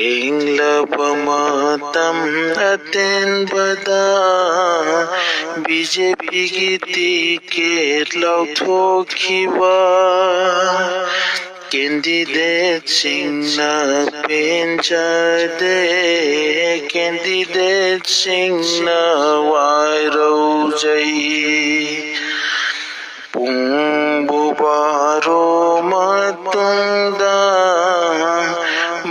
Englapamatam atenbada BJP की ticket lauthokiba candidate singna penchade candidate singna wairojai Pungbubaro matunda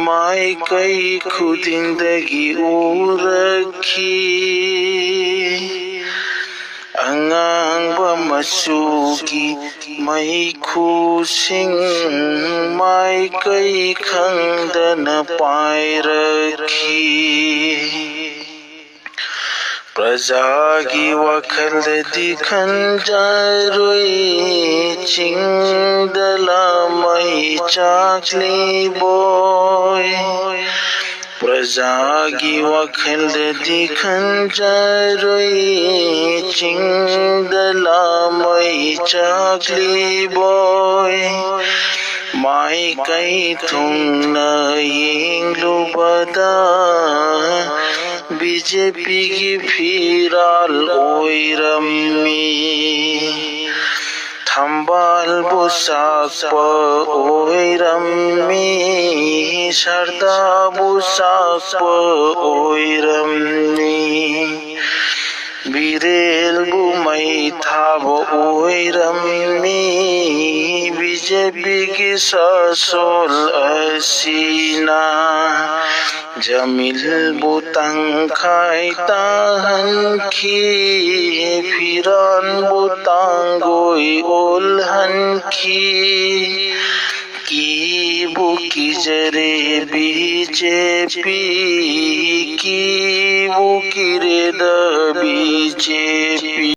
maikai khudindagi urakhi Angangba masuki maikhusing maikai khangdana pairakhi Prajagi wakhaldi khanjarui chingdala mai chakli boy Prajagi wakhaldi khanjarui chingdala mai chakli boy Mai kai thungna yinglubada BJP की फिराल ओइरम्मी थंबाल बुसाप ओइरम्मी Sharda बुसाप ओइरम्मी Birrell बुमै थाब ओइरम्मी BJP की ससोल असीना Jamil butang khai tahan ki Firan butang goi ulhan ki buki jare BJP ki buki reda BJP